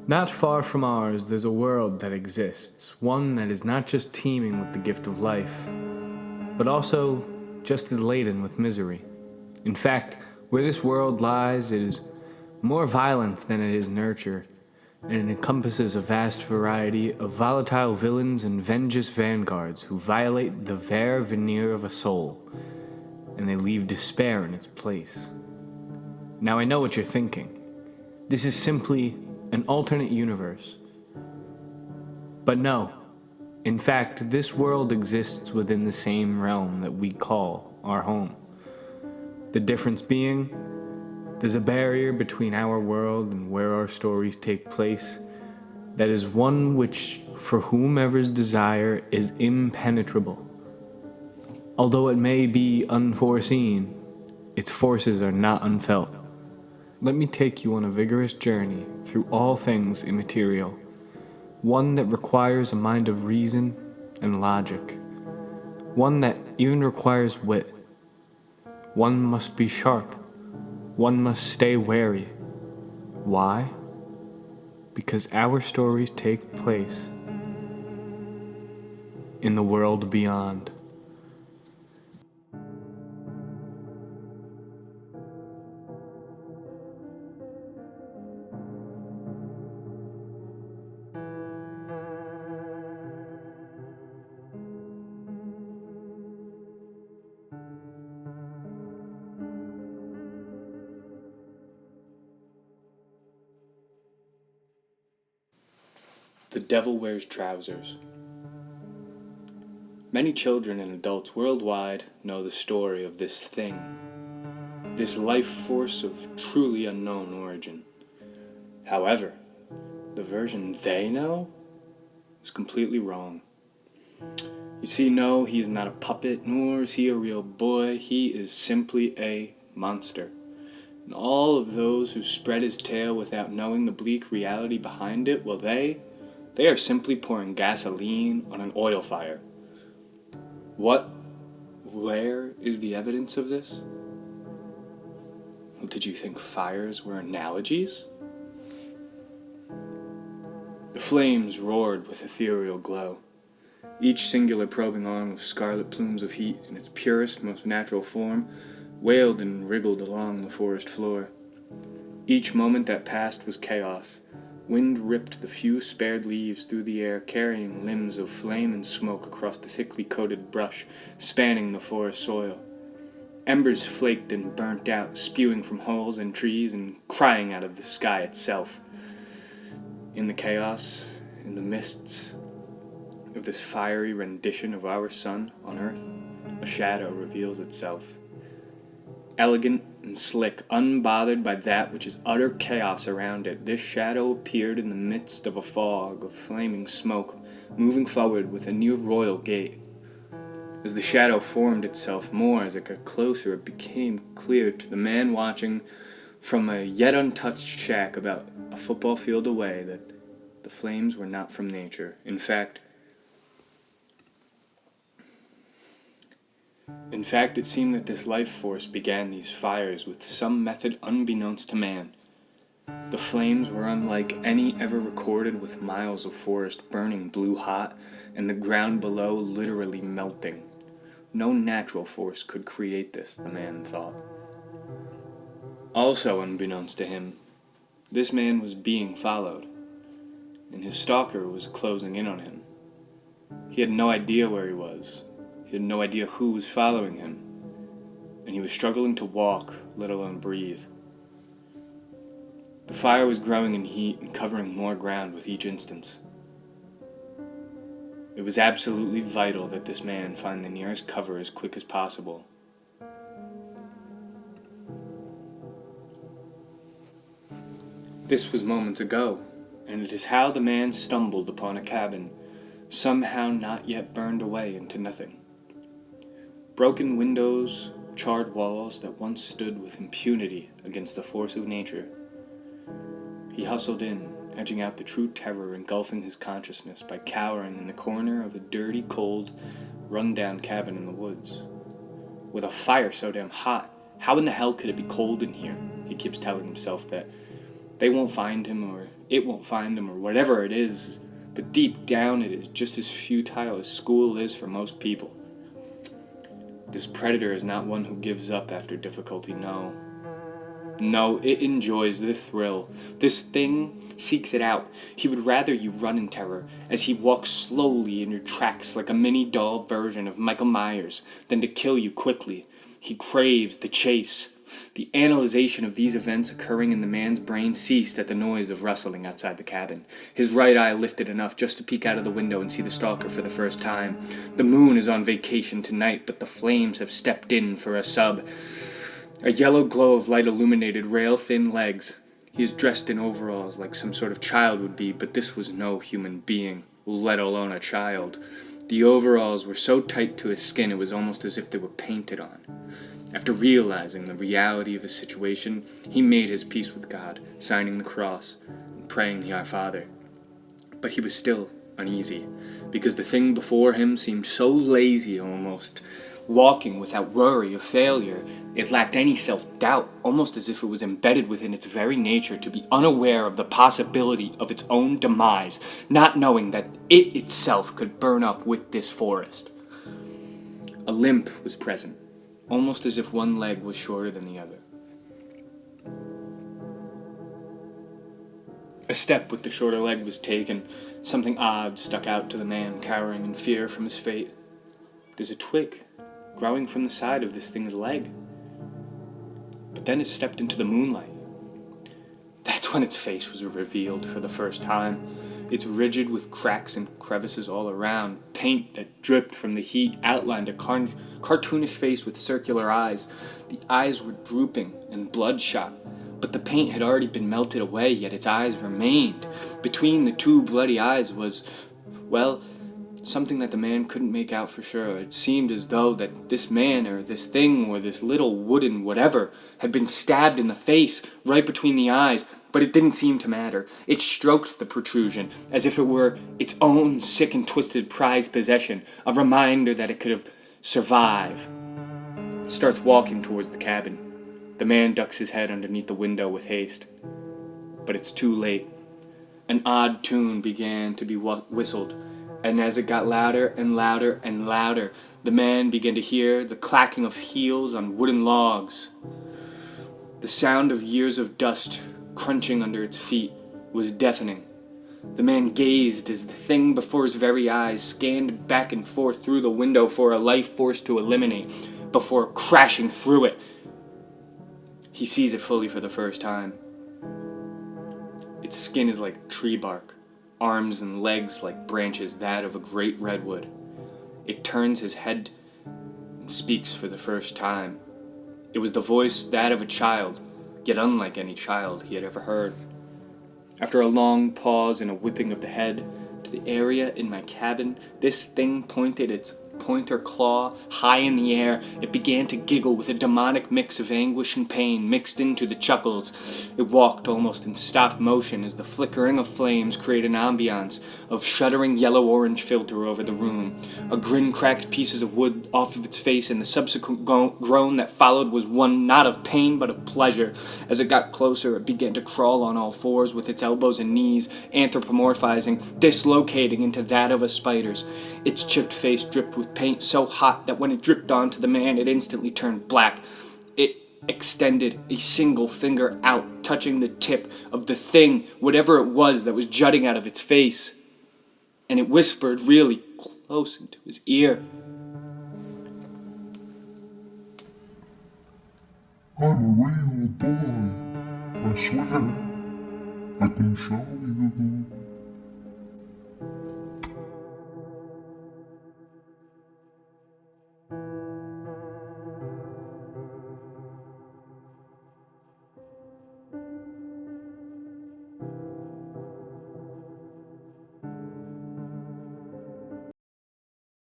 Not far from ours, there's a world that exists, one that is not just teeming with the gift of life, but also just as laden with misery. In fact, where this world lies, it is more violent than it is nurture, and it encompasses a vast variety of volatile villains and vengeance vanguards who violate the bare veneer of a soul, and they leave despair in its place. Now I know what you're thinking. This is simply an alternate universe. But no. In fact, this world exists within the same realm that we call our home. The difference being, there's a barrier between our world and where our stories take place that is one which, for whomever's desire, is impenetrable. Although it may be unforeseen, its forces are not unfelt. Let me take you on a vigorous journey through all things immaterial, one that requires a mind of reason and logic, one that even requires wit. One must be sharp, one must stay wary. Why? Because our stories take place in the world beyond. The Devil Wears Trousers. Many children and adults worldwide know the story of this thing, this life force of truly unknown origin. However, the version they know is completely wrong. You see, no, he is not a puppet, nor is he a real boy. He is simply a monster. And all of those who spread his tale without knowing the bleak reality behind it, well, they are simply pouring gasoline on an oil fire. Where is the evidence of this? Well, did you think fires were analogies? The flames roared with ethereal glow, each singular probing arm with scarlet plumes of heat in its purest, most natural form, wailed and wriggled along the forest floor. Each moment that passed was chaos. Wind ripped the few spared leaves through the air, carrying limbs of flame and smoke across the thickly coated brush spanning the forest soil. Embers flaked and burnt out, spewing from holes in trees and crying out of the sky itself. In the chaos, in the mists of this fiery rendition of our sun on earth, a shadow reveals itself. Elegant and slick, unbothered by that which is utter chaos around it, this shadow appeared in the midst of a fog of flaming smoke, moving forward with a new royal gait. As the shadow formed itself more, as it got closer, it became clear to the man watching from a yet untouched shack about a football field away that the flames were not from nature. In fact, it seemed that this life force began these fires with some method unbeknownst to man. The flames were unlike any ever recorded, with miles of forest burning blue hot and the ground below literally melting. No natural force could create this, the man thought. Also unbeknownst to him, this man was being followed, and his stalker was closing in on him. He had no idea where he was. He had no idea who was following him, and he was struggling to walk, let alone breathe. The fire was growing in heat and covering more ground with each instance. It was absolutely vital that this man find the nearest cover as quick as possible. This was moments ago, and it is how the man stumbled upon a cabin, somehow not yet burned away into nothing. Broken windows, charred walls that once stood with impunity against the force of nature. He hustled in, edging out the true terror engulfing his consciousness by cowering in the corner of a dirty, cold, run-down cabin in the woods. With a fire so damn hot, how in the hell could it be cold in here? He keeps telling himself that they won't find him, or it won't find them or whatever it is, but deep down it is just as futile as school is for most people. This predator is not one who gives up after difficulty, no. No, it enjoys the thrill. This thing seeks it out. He would rather you run in terror as he walks slowly in your tracks like a mini doll version of Michael Myers than to kill you quickly. He craves the chase. The analyzation of these events occurring in the man's brain ceased at the noise of rustling outside the cabin. His right eye lifted enough just to peek out of the window and see the stalker for the first time. The moon is on vacation tonight, but the flames have stepped in for a sub. A yellow glow of light illuminated rail-thin legs. He is dressed in overalls like some sort of child would be, but this was no human being, let alone a child. The overalls were so tight to his skin it was almost as if they were painted on. After realizing the reality of his situation, he made his peace with God, signing the cross and praying the Our Father. But he was still uneasy, because the thing before him seemed so lazy almost, walking without worry of failure. It lacked any self-doubt, almost as if it was embedded within its very nature to be unaware of the possibility of its own demise, not knowing that it itself could burn up with this forest. A limp was present, almost as if one leg was shorter than the other. A step with the shorter leg was taken. Something odd stuck out to the man, cowering in fear from his fate. There's a twig growing from the side of this thing's leg. But then it stepped into the moonlight. That's when its face was revealed for the first time. It's rigid with cracks and crevices all around. Paint that dripped from the heat outlined a cartoonish face with circular eyes. The eyes were drooping and bloodshot, but the paint had already been melted away, yet its eyes remained. Between the two bloody eyes was, well, something that the man couldn't make out for sure. It seemed as though that this man or this thing or this little wooden whatever had been stabbed in the face right between the eyes, but it didn't seem to matter. It stroked the protrusion as if it were its own sick and twisted prized possession, a reminder that it could have survived. It starts walking towards the cabin. The man ducks his head underneath the window with haste. But it's too late. An odd tune began to be whistled, and as it got louder and louder and louder, the man began to hear the clacking of heels on wooden logs. The sound of years of dust crunching under its feet was deafening. The man gazed as the thing before his very eyes scanned back and forth through the window for a life force to eliminate before crashing through it. He sees it fully for the first time. Its skin is like tree bark, arms and legs like branches, that of a great redwood. It turns his head and speaks for the first time. It was the voice, that of a child, yet unlike any child he had ever heard. After a long pause and a whipping of the head to the area in my cabin, this thing pointed its pointer claw high in the air. It began to giggle with a demonic mix of anguish and pain mixed into the chuckles. It walked almost in stop motion as the flickering of flames created an ambiance of shuddering yellow-orange filter over the room. A grin cracked pieces of wood off of its face, and the subsequent groan that followed was one not of pain but of pleasure. As it got closer, it began to crawl on all fours with its elbows and knees, anthropomorphizing, dislocating into that of a spider's. Its chipped face dripped with paint so hot that when it dripped onto the man, it instantly turned black. It extended a single finger out, touching the tip of the thing, whatever it was that was jutting out of its face. And it whispered really close into his ear. I'm a real boy. I swear I can show you.